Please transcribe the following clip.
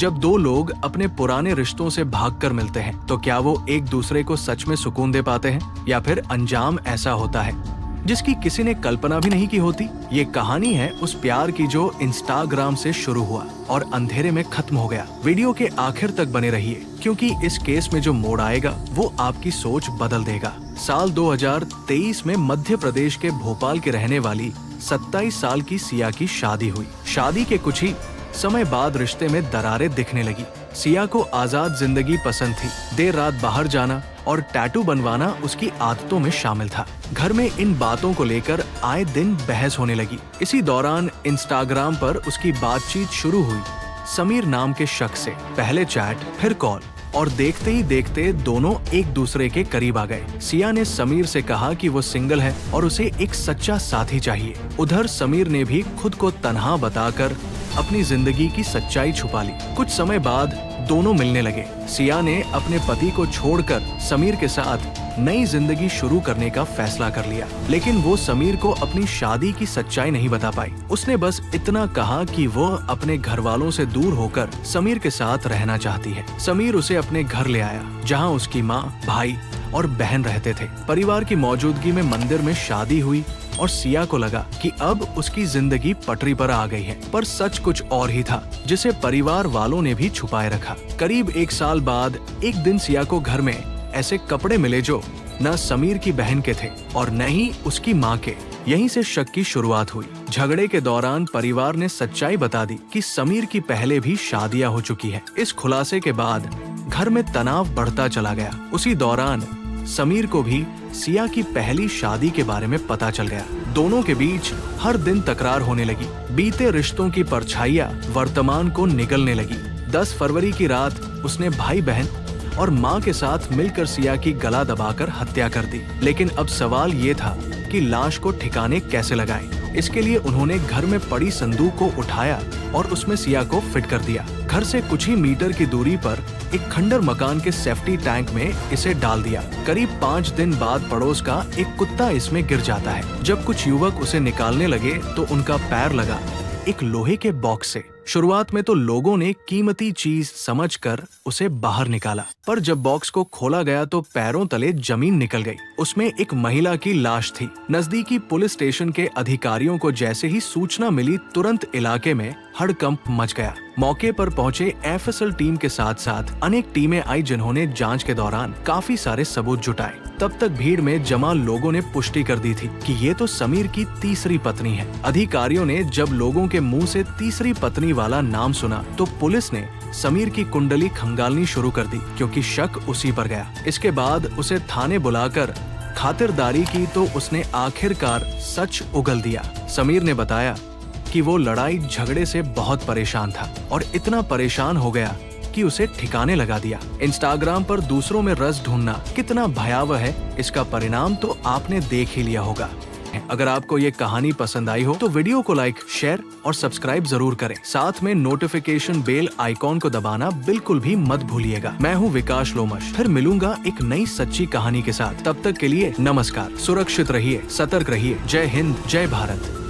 जब दो लोग अपने पुराने रिश्तों से भागकर मिलते हैं तो क्या वो एक दूसरे को सच में सुकून दे पाते हैं या फिर अंजाम ऐसा होता है जिसकी किसी ने कल्पना भी नहीं की होती। ये कहानी है उस प्यार की जो इंस्टाग्राम से शुरू हुआ और अंधेरे में खत्म हो गया। वीडियो के आखिर तक बने रहिए क्योंकि इस केस में जो मोड़ आएगा वो आपकी सोच बदल देगा। साल 2023 में मध्य प्रदेश के भोपाल के रहने वाली 27 साल की सिया की शादी हुई। शादी के कुछ ही समय बाद रिश्ते में दरारें दिखने लगी। सिया को आजाद जिंदगी पसंद थी। देर रात बाहर जाना और टैटू बनवाना उसकी आदतों में शामिल था। घर में इन बातों को लेकर आए दिन बहस होने लगी। इसी दौरान इंस्टाग्राम पर उसकी बातचीत शुरू हुई समीर नाम के शख्स से। पहले चैट, फिर कॉल और देखते ही देखते दोनों एक दूसरे के करीब आ गए। सिया ने समीर से कहा कि वो सिंगल है और उसे एक सच्चा साथी चाहिए। उधर समीर ने भी खुद को तन्हा बताकर अपनी जिंदगी की सच्चाई छुपा ली। कुछ समय बाद दोनों मिलने लगे। सिया ने अपने पति को छोड़कर समीर के साथ नई जिंदगी शुरू करने का फैसला कर लिया, लेकिन वो समीर को अपनी शादी की सच्चाई नहीं बता पाई। उसने बस इतना कहा कि वो अपने घर वालों से दूर होकर समीर के साथ रहना चाहती है। समीर उसे अपने घर ले आया जहाँ उसकी माँ, भाई और बहन रहते थे। परिवार की मौजूदगी में मंदिर में शादी हुई और सिया को लगा कि अब उसकी जिंदगी पटरी पर आ गई है। पर सच कुछ और ही था जिसे परिवार वालों ने भी छुपाए रखा। करीब 1 साल बाद एक दिन सिया को घर में ऐसे कपड़े मिले जो न समीर की बहन के थे और न ही उसकी माँ के। यहीं से शक की शुरुआत हुई। झगड़े के दौरान परिवार ने सच्चाई बता दी कि समीर की पहले भी शादियां हो चुकी है। इस खुलासे के बाद घर में तनाव बढ़ता चला गया। उसी दौरान समीर को भी सिया की पहली शादी के बारे में पता चल गया। दोनों के बीच हर दिन तकरार होने लगी। बीते रिश्तों की परछाइयां वर्तमान को निगलने लगी। 10 फरवरी की रात उसने भाई बहन और माँ के साथ मिलकर सिया की गला दबाकर हत्या कर दी। लेकिन अब सवाल ये था कि लाश को ठिकाने कैसे लगाएं। इसके लिए उन्होंने घर में पड़ी संदूक को उठाया और उसमें सिया को फिट कर दिया। घर से कुछ ही मीटर की दूरी पर एक खंडर मकान के सेफ्टी टैंक में इसे डाल दिया। करीब 5 दिन बाद पड़ोस का एक कुत्ता इसमें गिर जाता है। जब कुछ युवक उसे निकालने लगे तो उनका पैर लगा एक लोहे के बॉक्स से। शुरुआत में तो लोगों ने कीमती चीज समझकर उसे बाहर निकाला, पर जब बॉक्स को खोला गया तो पैरों तले जमीन निकल गई। उसमें एक महिला की लाश थी। नजदीकी पुलिस स्टेशन के अधिकारियों को जैसे ही सूचना मिली, तुरंत इलाके में हड़कंप मच गया। मौके पर पहुंचे एफएसएल टीम के साथ साथ अनेक टीमें आई जिन्होंने जांच के दौरान काफी सारे सबूत जुटाए। तब तक भीड़ में जमा लोगों ने पुष्टि कर दी थी कि ये तो समीर की तीसरी पत्नी है। अधिकारियों ने जब लोगों के मुंह से तीसरी पत्नी वाला नाम सुना तो पुलिस ने समीर की कुंडली खंगालनी शुरू कर दी, क्योंकि शक उसी पर गया। इसके बाद उसे थाने बुलाकर खातिरदारी की तो उसने आखिरकार सच उगल दिया। समीर ने बताया कि वो लड़ाई झगड़े से बहुत परेशान था और इतना परेशान हो गया कि उसे ठिकाने लगा दिया। इंस्टाग्राम पर दूसरों में रस ढूंढना कितना भयावह है, इसका परिणाम तो आपने देख ही लिया होगा। अगर आपको ये कहानी पसंद आई हो तो वीडियो को लाइक, शेयर और सब्सक्राइब जरूर करें। साथ में नोटिफिकेशन बेल आइकॉन को दबाना बिल्कुल भी मत भूलिएगा। मैं हूँ विकास लोमश, फिर मिलूंगा एक नई सच्ची कहानी के साथ। तब तक के लिए नमस्कार। सुरक्षित रहिए, सतर्क रहिए। जय हिंद, जय भारत।